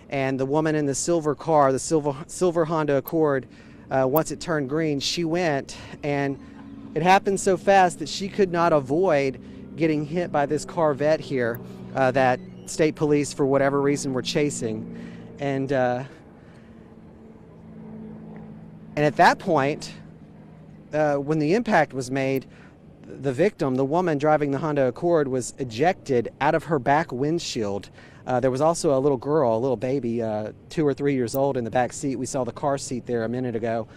and the woman in the silver car, the silver Honda Accord, once it turned green, she went, and it happened so fast that she could not avoid getting hit by this Corvette here that state police, for whatever reason, were chasing. And at that point, when the impact was made, the victim, the woman driving the Honda Accord, was ejected out of her back windshield. There was also a little girl, a little baby, 2 or 3 years old, in the back seat. We saw the car seat there a minute ago.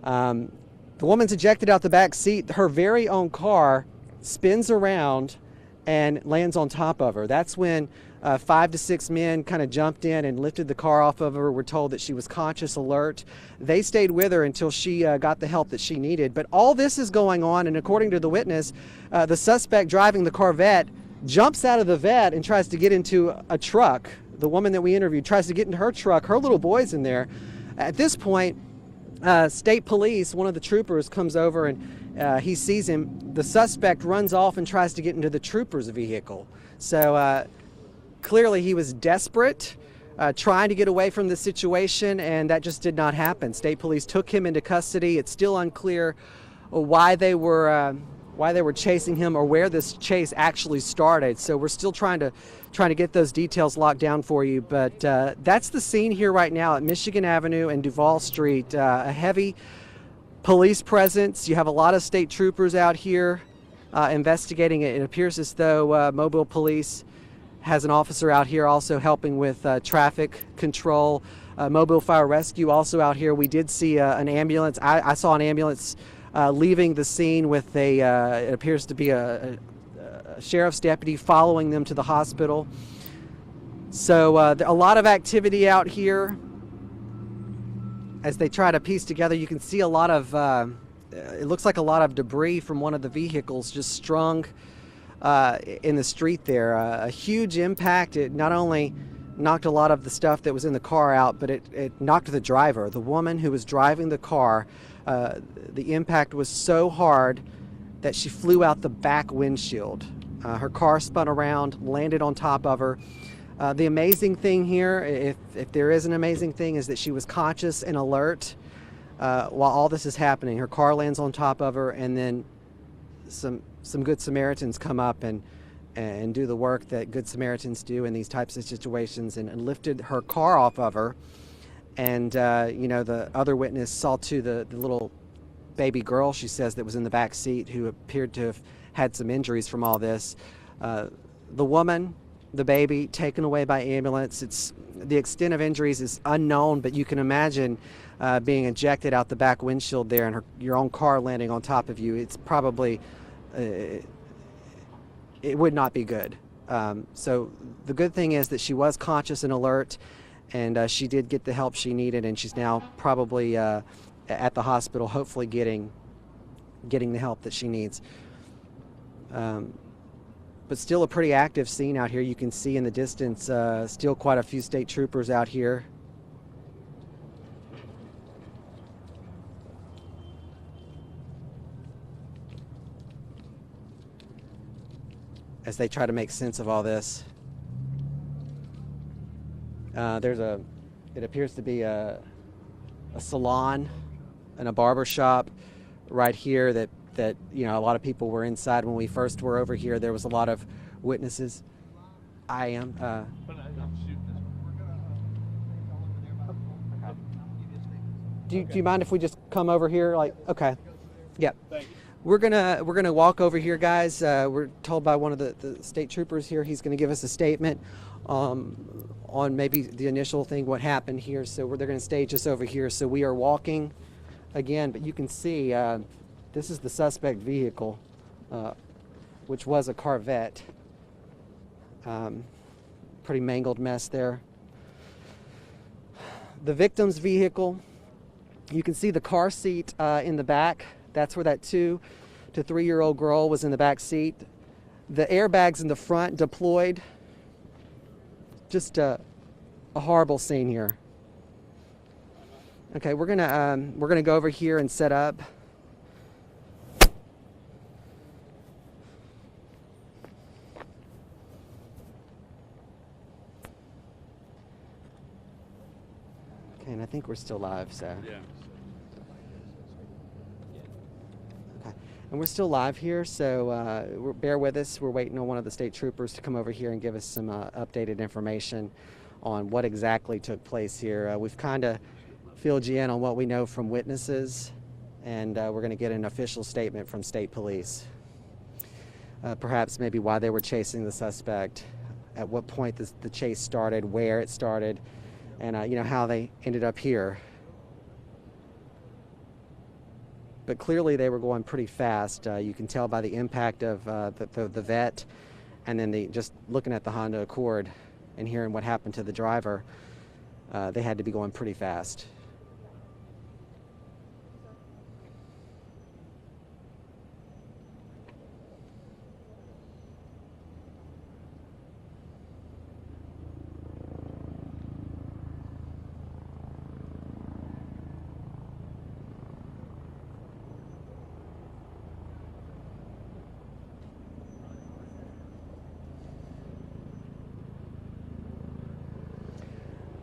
The woman's ejected out the back seat. Her very own car spins around and lands on top of her. That's when 5 to 6 men kind of jumped in and lifted the car off of her. We're told that she was conscious, alert. They stayed with her until she got the help that she needed. But all this is going on, and according to the witness, the suspect driving the Corvette jumps out of the vet and tries to get into a truck. The woman that we interviewed tries to get into her truck. Her little boy's in there. At this point, state police, one of the troopers, comes over and he sees him. The suspect runs off and tries to get into the trooper's vehicle. So clearly he was desperate, trying to get away from the situation, and that just did not happen. State police took him into custody. It's still unclear why they were chasing him or where this chase actually started. So we're still trying to get those details locked down for you. But that's the scene here right now at Michigan Avenue and Duval Street. A heavy police presence. You have a lot of state troopers out here investigating it. It appears as though Mobile Police has an officer out here also helping with traffic control. Mobile Fire Rescue also out here. We did see an ambulance. I saw an ambulance leaving the scene with it appears to be a sheriff's deputy following them to the hospital. So a lot of activity out here as they try to piece together. You can see a lot of, it looks like a lot of debris from one of the vehicles just strung in the street there. A huge impact. It not only knocked a lot of the stuff that was in the car out, but it knocked the driver, the woman who was driving the car. The impact was so hard that she flew out the back windshield. Her car spun around, landed on top of her. The amazing thing here, if there is an amazing thing, is that she was conscious and alert while all this is happening. Her car lands on top of her, and then some Good Samaritans come up and do the work that Good Samaritans do in these types of situations, and lifted her car off of her. And the other witness saw too the little baby girl, she says, that was in the back seat, who appeared to have had some injuries from all this. The woman, the baby, taken away by ambulance. The extent of injuries is unknown, but you can imagine being ejected out the back windshield there and your own car landing on top of you. It's probably, it would not be good. So the good thing is that she was conscious and alert, and she did get the help she needed, and she's now probably at the hospital, hopefully getting the help that she needs. But still a pretty active scene out here. You can see in the distance still quite a few state troopers out here. As they try to make sense of all this. It appears to be a salon and a barber shop right here that a lot of people were inside when we first were over here. There was a lot of witnesses. I am. Do you mind if we just come over here? Okay. Yeah. Thank you. We're gonna walk over here, guys. We're told by one of the state troopers here, he's gonna give us a statement on maybe the initial thing, what happened here. So they're gonna stage us over here. So we are walking again, but you can see this is the suspect vehicle, which was a Corvette. Pretty mangled mess there. The victim's vehicle, you can see the car seat in the back. That's where that 2 to 3 year old girl was in the back seat. The airbags in the front deployed. Just a horrible scene here. Okay, we're gonna go over here and set up. And I think we're still live, so. Yeah. Okay. And we're still live here, so bear with us. We're waiting on one of the state troopers to come over here and give us some updated information on what exactly took place here. We've kind of filled you in on what we know from witnesses, and we're going to get an official statement from state police. Perhaps maybe why they were chasing the suspect, at what point the chase started, where it started, and how they ended up here. But clearly they were going pretty fast. You can tell by the impact of the vet, and then just looking at the Honda Accord and hearing what happened to the driver, they had to be going pretty fast.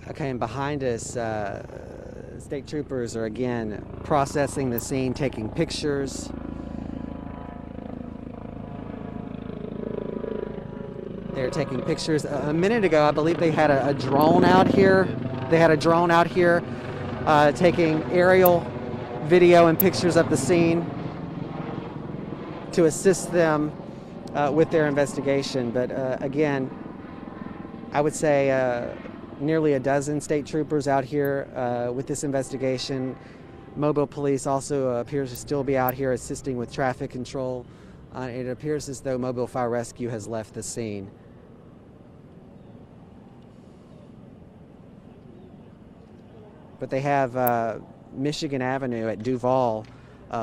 Okay, and behind us, state troopers are again processing the scene, taking pictures. They're taking pictures. A minute ago, I believe they had a drone out here. They had a drone out here taking aerial video and pictures of the scene to assist them with their investigation. But again, I would say nearly a dozen state troopers out here with this investigation. Mobile police also appears to still be out here assisting with traffic control. It appears as though mobile fire rescue has left the scene. But they have Michigan Avenue at Duval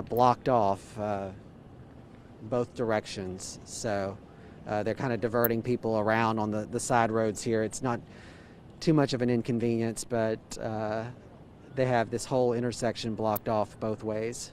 blocked off both directions. So they're kind of diverting people around on the side roads here. It's not too much of an inconvenience, but they have this whole intersection blocked off both ways.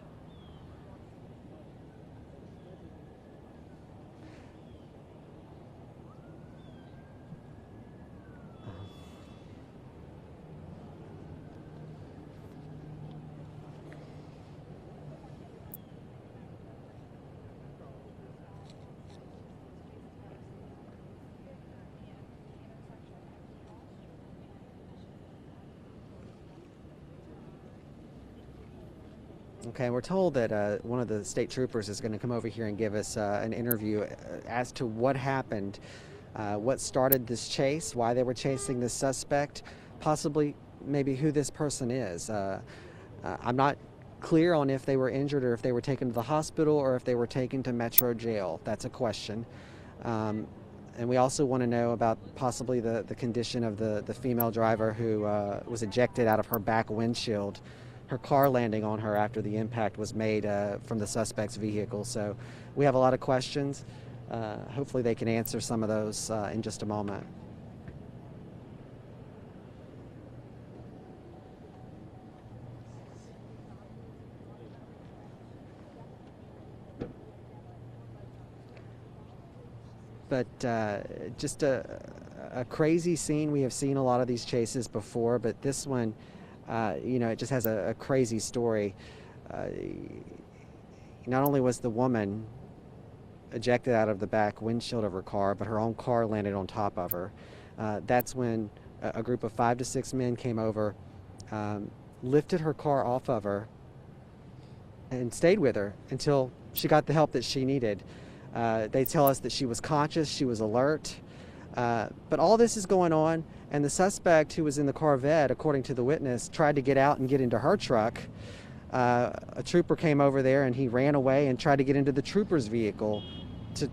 Okay, we're told that one of the state troopers is going to come over here and give us an interview as to what happened, what started this chase, why they were chasing this suspect, possibly maybe who this person is. I'm not clear on if they were injured or if they were taken to the hospital or if they were taken to Metro Jail. That's a question. And we also want to know about possibly the condition of the female driver who was ejected out of her back windshield, her car landing on her after the impact was made from the suspect's vehicle. So we have a lot of questions. Hopefully they can answer some of those in just a moment. But just a crazy scene. We have seen a lot of these chases before, but this one, it just has a crazy story. Not only was the woman ejected out of the back windshield of her car, but her own car landed on top of her. That's when a group of 5 to 6 men came over, lifted her car off of her, and stayed with her until she got the help that she needed. They tell us that she was conscious, she was alert, but all this is going on, and the suspect who was in the Corvette, according to the witness, tried to get out and get into her truck. A trooper came over there and he ran away and tried to get into the trooper's vehicle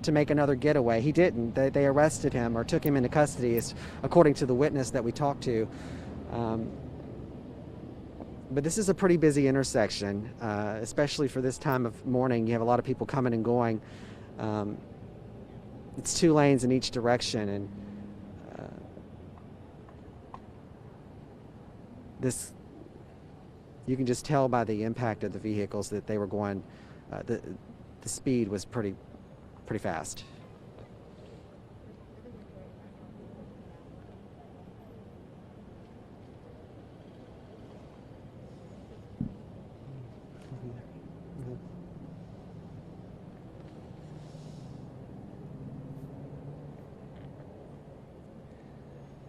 to make another getaway. He didn't. They arrested him or took him into custody, according to the witness that we talked to. But this is a pretty busy intersection, especially for this time of morning. You have a lot of people coming and going. It's 2 lanes in each direction, and this, you can just tell by the impact of the vehicles that they were going, the speed was pretty fast.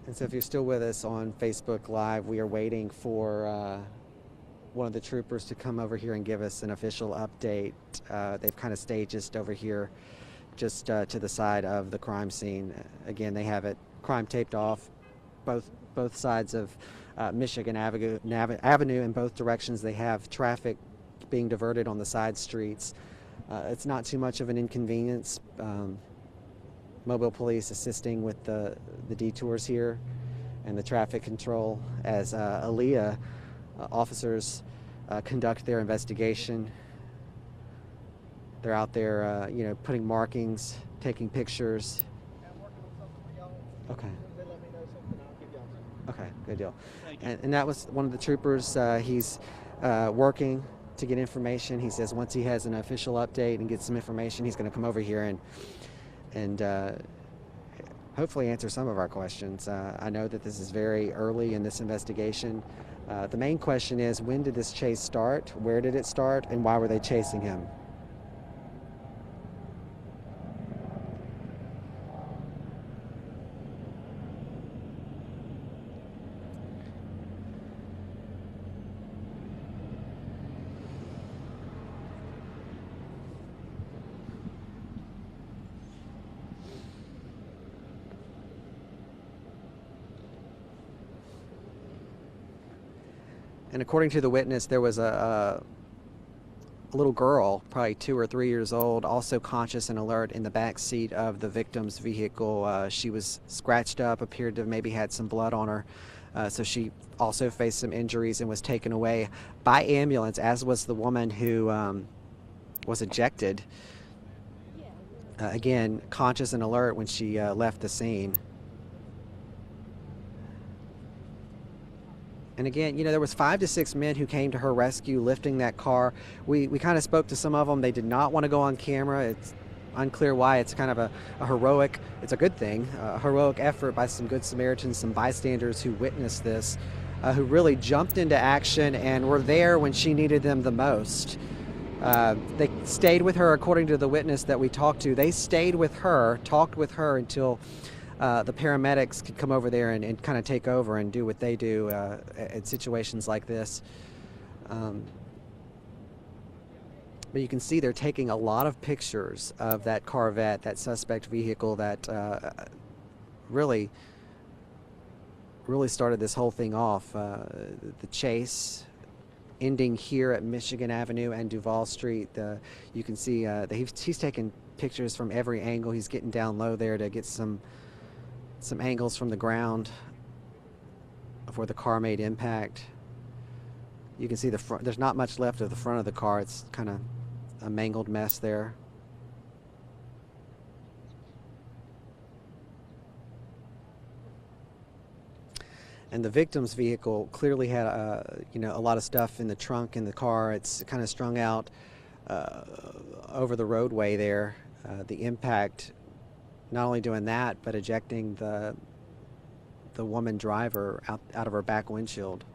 And so if you're still with us on Facebook Live, we are waiting for one of the troopers to come over here and give us an official update. They've kind of staged just over here, just to the side of the crime scene. Again, they have it crime taped off both sides of Michigan Avenue in both directions. They have traffic being diverted on the side streets. It's not too much of an inconvenience. Mobile police assisting with the detours here and the traffic control as ALEA officers conduct their investigation. They're out there, putting markings, taking pictures. Okay. Okay, good deal. And that was one of the troopers. He's working to get information. He says once he has an official update and gets some information, he's going to come over here and hopefully answer some of our questions. I know that this is very early in this investigation. The main question is, when did this chase start? Where did it start? And why were they chasing him? And according to the witness, there was a little girl, probably 2 or 3 years old, also conscious and alert in the back seat of the victim's vehicle. She was scratched up, appeared to have maybe had some blood on her. So she also faced some injuries and was taken away by ambulance, as was the woman who was ejected. Again, conscious and alert when she left the scene. And again, there was 5 to 6 men who came to her rescue, lifting that car. We kind of spoke to some of them. They did not want to go on camera. It's unclear why. It's kind of a heroic, it's a good thing, a heroic effort by some good Samaritans, some bystanders who witnessed this, who really jumped into action and were there when she needed them the most. They stayed with her, according to the witness that we talked to. They stayed with her, talked with her until the paramedics could come over there and kind of take over and do what they do in situations like this. But you can see they're taking a lot of pictures of that Corvette, that suspect vehicle that really started this whole thing off. The chase ending here at Michigan Avenue and Duval Street. You can see he's taking pictures from every angle. He's getting down low there to get some angles from the ground of where the car made impact. You can see the front. There's not much left of the front of the car. It's kind of a mangled mess there. And the victim's vehicle clearly had a lot of stuff in the trunk in the car. It's kind of strung out over the roadway there. The impact, not only doing that, but ejecting the woman driver out of her back windshield.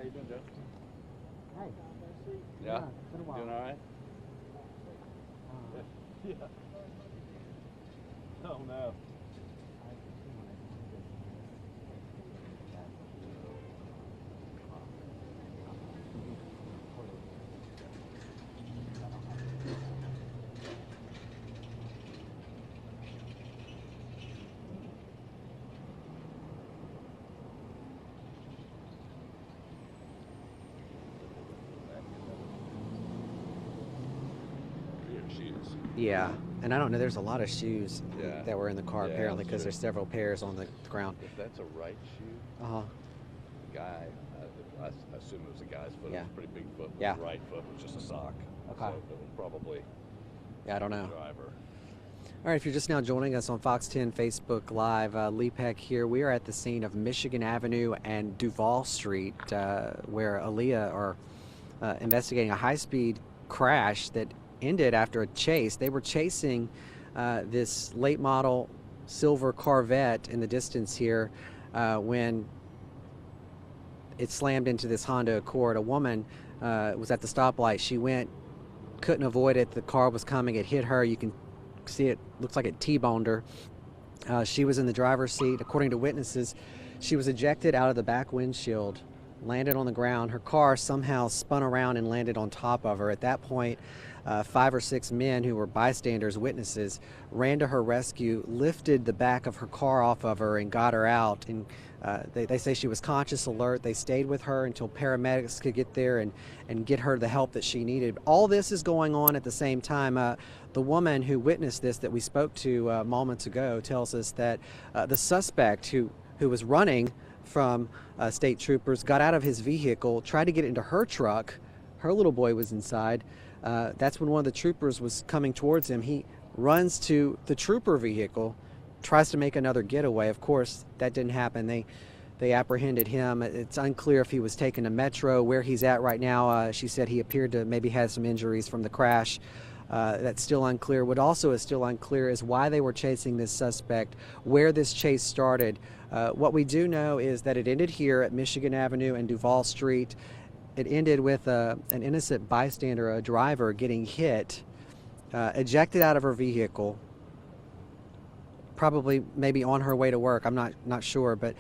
How you doing, Joe? Hey. Yeah? It's been a while. Doing all right? Yeah. Oh, no. Shoes. Yeah, and I don't know. There's a lot of shoes Yeah. that were in the car Yeah, apparently because that's there's true. several pairs on the ground. If that's a right shoe, Uh huh. the guy, I assume it was a guy's foot. Yeah. It was a pretty big foot. But Yeah. The right foot was just a sock. Okay. So it was probably Yeah, I don't the know. driver. All right, if you're just now joining us on Fox 10 Facebook Live, Lee Peck here. We are at the scene of Michigan Avenue and Duval Street, where ALEA are investigating a high-speed crash that ended after a chase. They were chasing this late model silver Corvette in the distance here when it slammed into this Honda Accord. A woman was at the stoplight. She couldn't avoid it. The car was coming. It hit her. You can see it looks like it T-boned her. She was in the driver's seat. According to witnesses, she was ejected out of the back windshield, landed on the ground. Her car somehow spun around and landed on top of her. At that point, 5 or 6 men who were bystanders, witnesses, ran to her rescue, lifted the back of her car off of her and got her out. And they say she was conscious, alert. They stayed with her until paramedics could get there and get her the help that she needed. All this is going on at the same time. The woman who witnessed this that we spoke to moments ago tells us that the suspect who was running from state troopers got out of his vehicle, tried to get into her truck. Her little boy was inside. That's when one of the troopers was coming towards him. He runs to the trooper vehicle, tries to make another getaway. Of course, that didn't happen. They apprehended him. It's unclear if he was taken to Metro, where he's at right now. She said he appeared to maybe have some injuries from the crash. That's still unclear. What also is still unclear is why they were chasing this suspect, where this chase started. What we do know is that it ended here at Michigan Avenue and Duval Street. It ended with an innocent bystander, a driver, getting hit, ejected out of her vehicle, probably maybe on her way to work. I'm not sure, but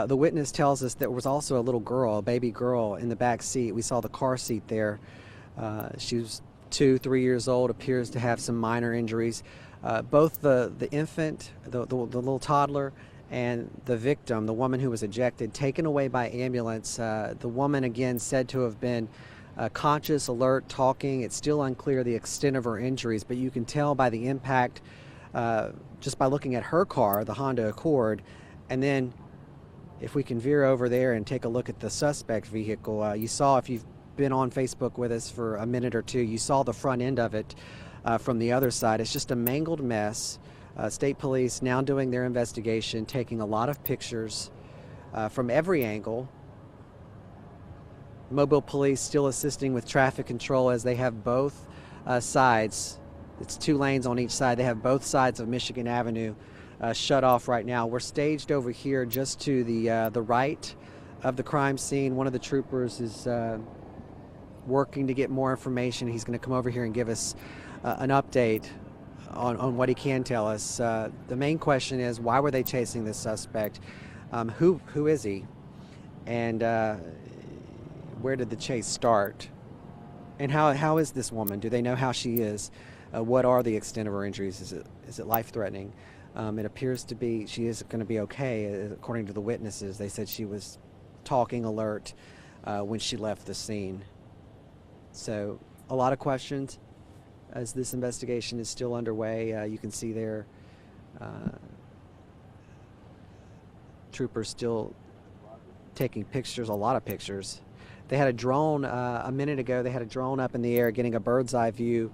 the witness tells us there was also a little girl, a baby girl, in the back seat. We saw the car seat there. She was 2-3 years old, appears to have some minor injuries. Both the infant, the little toddler, and the victim, the woman who was ejected, taken away by ambulance. The woman, again, said to have been conscious, alert, talking. It's still unclear the extent of her injuries, but you can tell by the impact just by looking at her car, the Honda Accord. And then if we can veer over there and take a look at the suspect vehicle, you saw, if you've been on Facebook with us for a minute or two, you saw the front end of it from the other side. It's just a mangled mess. State police now doing their investigation, taking a lot of pictures from every angle. Mobile police still assisting with traffic control as they have both sides. It's 2 lanes on each side. They have both sides of Michigan Avenue shut off right now. We're staged over here just to the right of the crime scene. One of the troopers is working to get more information. He's going to come over here and give us an update on what he can tell us. The main question is, why were they chasing this suspect? Who is he? And where did the chase start? And how is this woman? Do they know how she is? What are the extent of her injuries? Is it life-threatening? It appears to be. She is going to be okay, according to the witnesses. They said she was talking, alert, when she left the scene. So a lot of questions as this investigation is still underway. You can see there troopers still taking pictures, a lot of pictures. They had a drone a minute ago. They had a drone up in the air getting a bird's eye view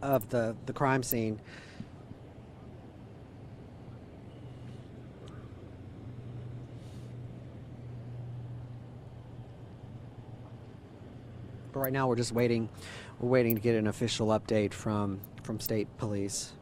of the crime scene. But right now we're just waiting. We're waiting to get an official update from state police.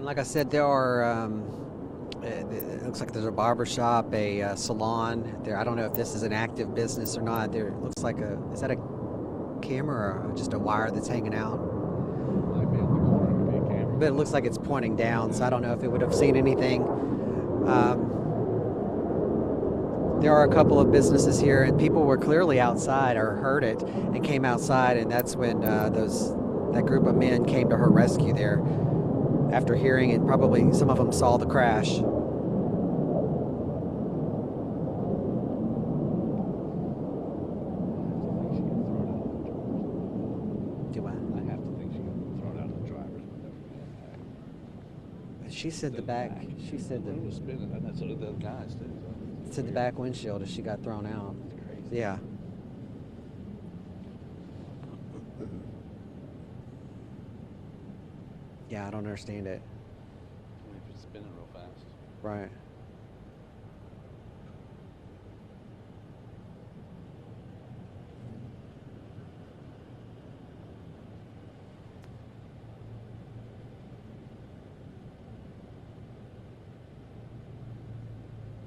Like I said, there are. It looks like there's a barber shop, a salon. There, I don't know if this is an active business or not. There it looks like a. Is that a camera or just a wire that's hanging out? Might be on the corner, could be a camera. But it looks like it's pointing down, so I don't know if it would have seen anything. There are a couple of businesses here, and people were clearly outside or heard it and came outside, and that's when that group of men came to her rescue there after hearing it. Probably some of them saw the crash. Do what? I have to think she got thrown out of the driver's window from the impact. She said the back. She said It was the spinning, and that's what the guys did. said the back windshield as she got thrown out. It's crazy. Yeah. Yeah, I don't understand it. If it's spinning real fast. Right.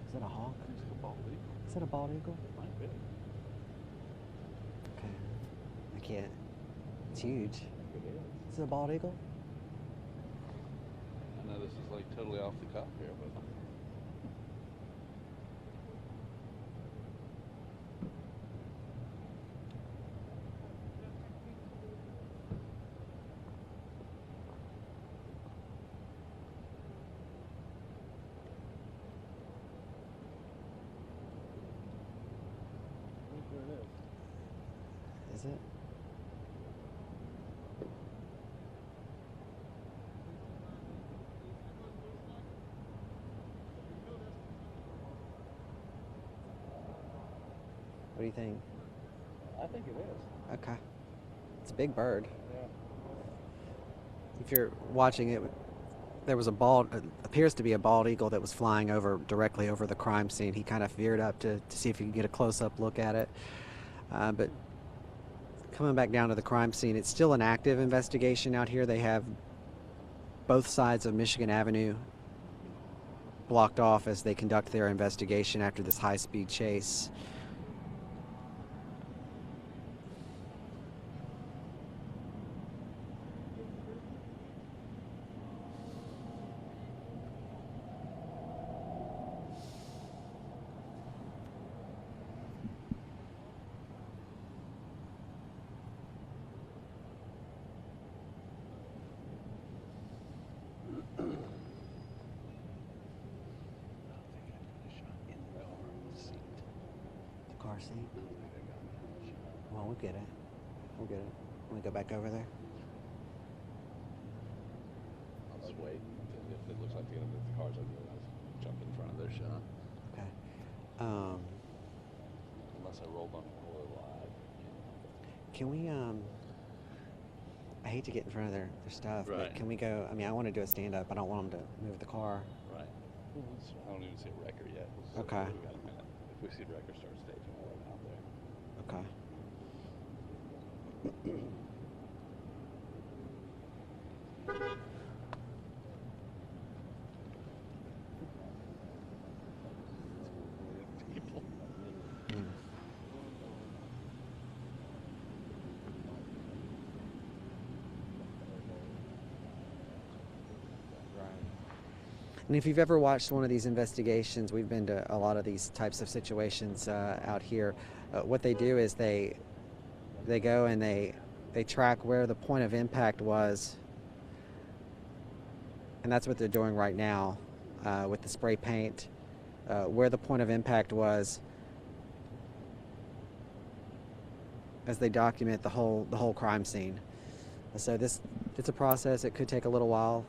Is that a hawk? It's a bald eagle. Is that a bald eagle? Might be. Okay. I can't. It's huge. It is. Is it a bald eagle? I know this is like totally off the cuff here, but Is it? What do you think? I think it is. Okay. It's a big bird. Yeah. If you're watching it, there was appears to be a bald eagle that was flying directly over the crime scene. He kind of veered up to see if he could get a close-up look at it. But coming back down to the crime scene, it's still an active investigation out here. They have both sides of Michigan Avenue blocked off as they conduct their investigation after this high-speed chase. Car seat? Well, we'll get it. We'll get it. Want to go back over there? I'll just wait. If it looks like they're gonna move the cars, I'll jump in front of their shot. Okay. Unless I rolled on four live. Can we, I hate to get in front of their stuff, Right. but can we go, I mean, I want to do a stand-up. I don't want them to move the car. Right. I don't even see a wrecker yet. Okay. We got a minute. If we see a wrecker, start staging while I'm out there. Okay. People. Mm. And if you've ever watched one of these investigations, we've been to a lot of these types of situations out here. What they do is they go and they track where the point of impact was, and that's what they're doing right now with the spray paint. Where the point of impact was, as they document the whole crime scene. So it's a process. It could take a little while.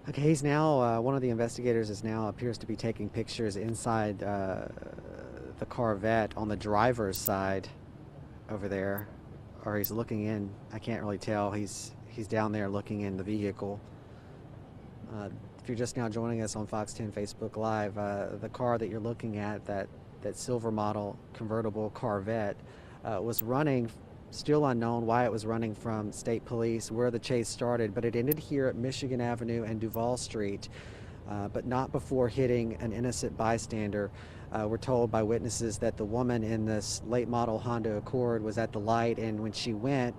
Okay, he's now, one of the investigators is now appears to be taking pictures inside the Corvette on the driver's side over there. Or he's looking in. I can't really tell. He's down there looking in the vehicle. If you're just now joining us on Fox 10 Facebook Live, the car that you're looking at, that silver model convertible Corvette, was running, still unknown why it was running from state police, where the chase started, but it ended here at Michigan Avenue and Duval Street, but not before hitting an innocent bystander. We're told by witnesses that the woman in this late model Honda Accord was at the light, and when she went,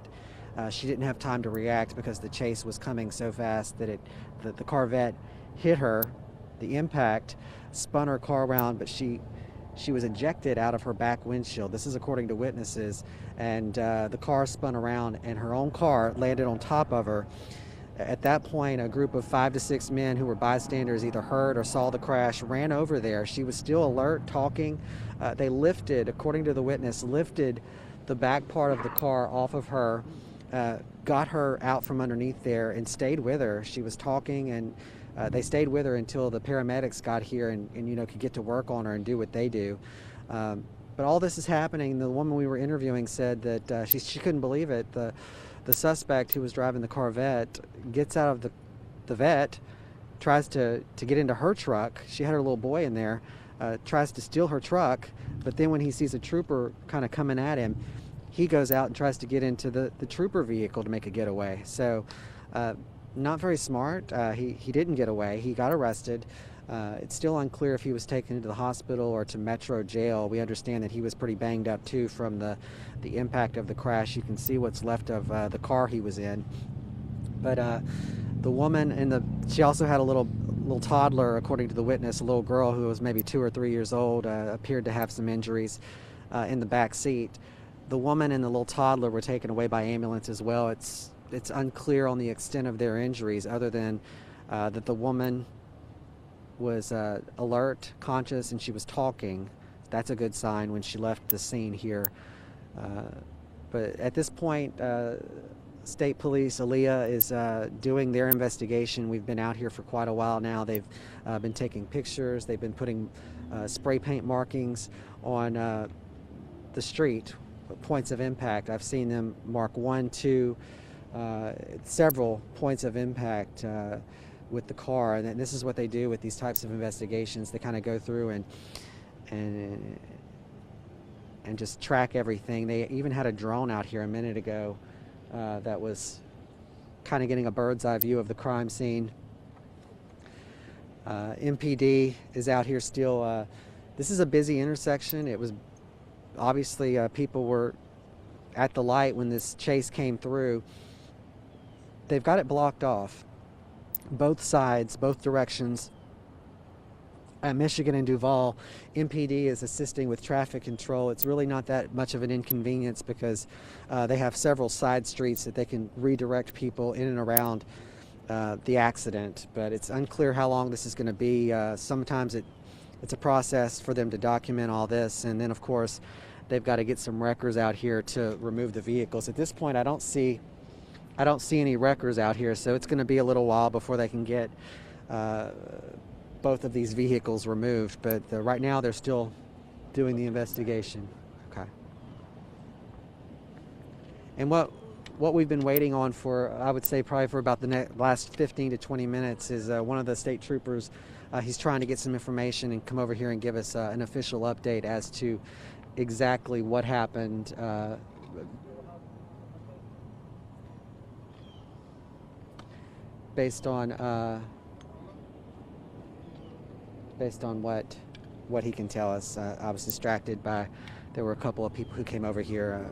she didn't have time to react because the chase was coming so fast that the Corvette hit her. The impact spun her car around, but she was ejected out of her back windshield. This is according to witnesses, and the car spun around and her own car landed on top of her. At that point, a group of 5 to 6 men who were bystanders either heard or saw the crash ran over there. She was still alert, talking. They lifted, according to the witness, lifted the back part of the car off of her, got her out from underneath there and stayed with her. She was talking, and they stayed with her until the paramedics got here and could get to work on her and do what they do. But all this is happening. The woman we were interviewing said that she couldn't believe it. The suspect who was driving the Corvette gets out of the vet, tries to get into her truck. She had her little boy in there, tries to steal her truck, but then when he sees a trooper kind of coming at him, he goes out and tries to get into the trooper vehicle to make a getaway. So not very smart. He didn't get away. He got arrested. It's still unclear if he was taken into the hospital or to Metro Jail. We understand that he was pretty banged up too from the impact of the crash. You can see what's left of the car he was in. But the woman she also had a little toddler, according to the witness, a little girl who was maybe 2 or 3 years old, appeared to have some injuries in the back seat. The woman and the little toddler were taken away by ambulance as well. It's unclear on the extent of their injuries, other than that the woman was alert, conscious, and she was talking. That's a good sign when she left the scene here. But at this point, State Police, ALEA, is doing their investigation. We've been out here for quite a while now. They've been taking pictures. They've been putting spray paint markings on the street, points of impact. I've seen them mark 1, 2, several points of impact with the car, and this is what they do with these types of investigations. They kind of go through and just track everything. They even had a drone out here a minute ago that was kind of getting a bird's eye view of the crime scene. MPD is out here still. This is a busy intersection. It was obviously people were at the light when this chase came through. They've got it blocked off. Both sides, both directions. At Michigan and Duval, MPD is assisting with traffic control. It's really not that much of an inconvenience because they have several side streets that they can redirect people in and around the accident. But it's unclear how long this is going to be. Sometimes it's a process for them to document all this, and then of course they've got to get some wreckers out here to remove the vehicles. At this point, I don't see any wreckers out here, so it's going to be a little while before they can get both of these vehicles removed. But right now they're still doing the investigation. Okay. And what we've been waiting on for, I would say probably for about the last 15 to 20 minutes, is one of the state troopers. He's trying to get some information and come over here and give us an official update as to exactly what happened. Based on what he can tell us. I was distracted by, there were a couple of people who came over here.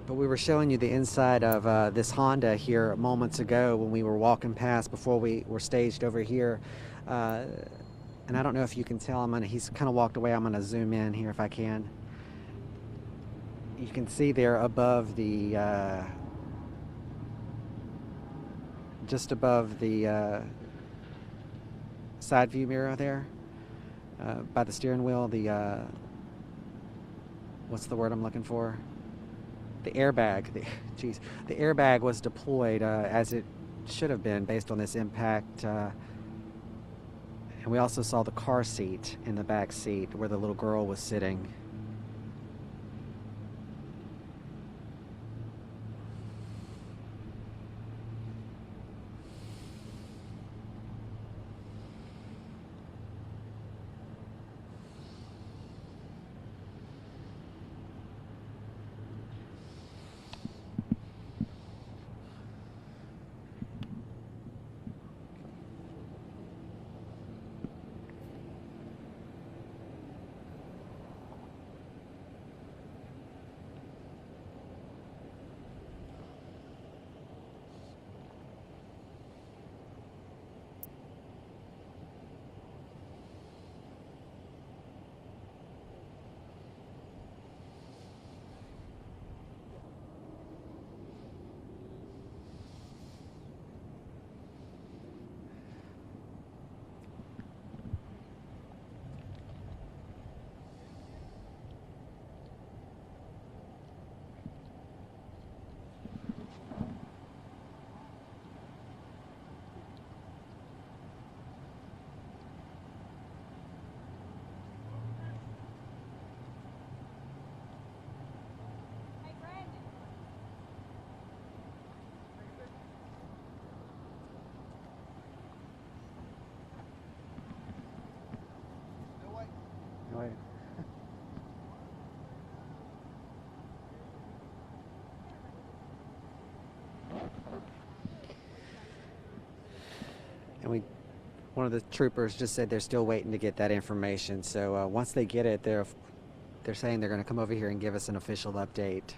But we were showing you the inside of this Honda here moments ago when we were walking past before we were staged over here. And I don't know if you can tell, he's kind of walked away. I'm gonna zoom in here if I can. You can see there above the just above the side view mirror there, by the steering wheel. The what's the word I'm looking for? The airbag. The airbag was deployed as it should have been based on this impact. And we also saw the car seat in the back seat where the little girl was sitting. Right. And one of the troopers just said they're still waiting to get that information. So once they get it, they're saying they're going to come over here and give us an official update.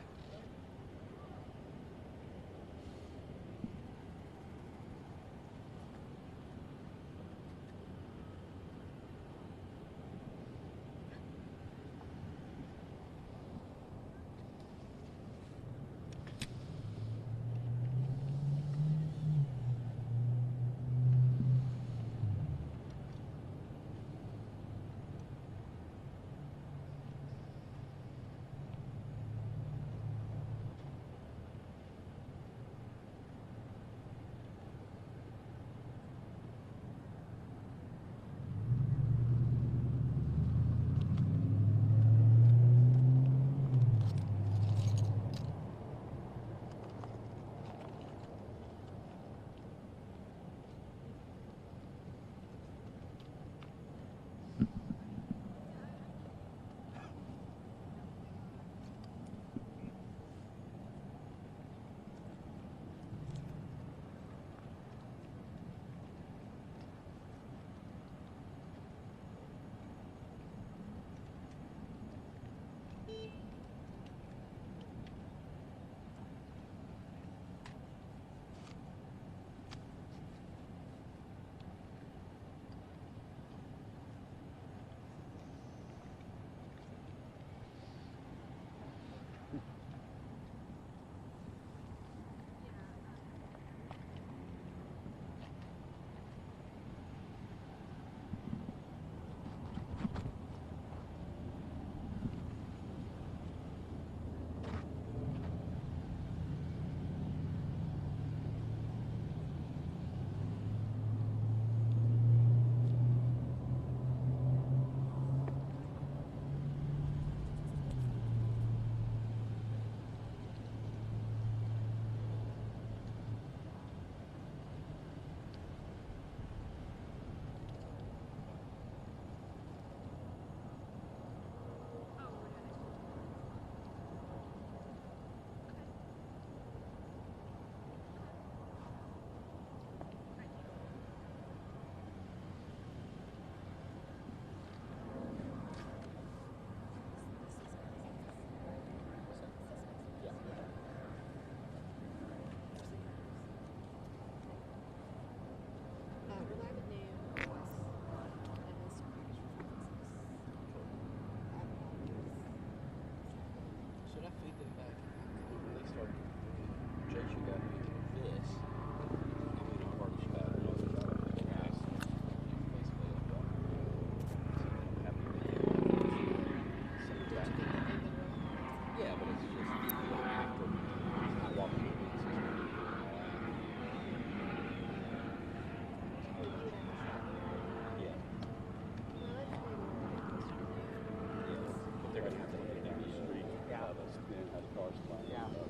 cars flying. Yeah. Up.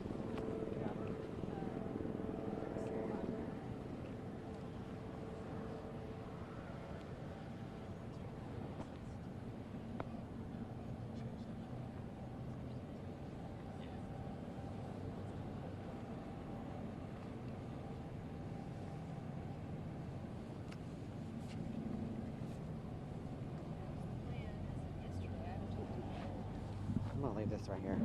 I'm gonna leave this right here.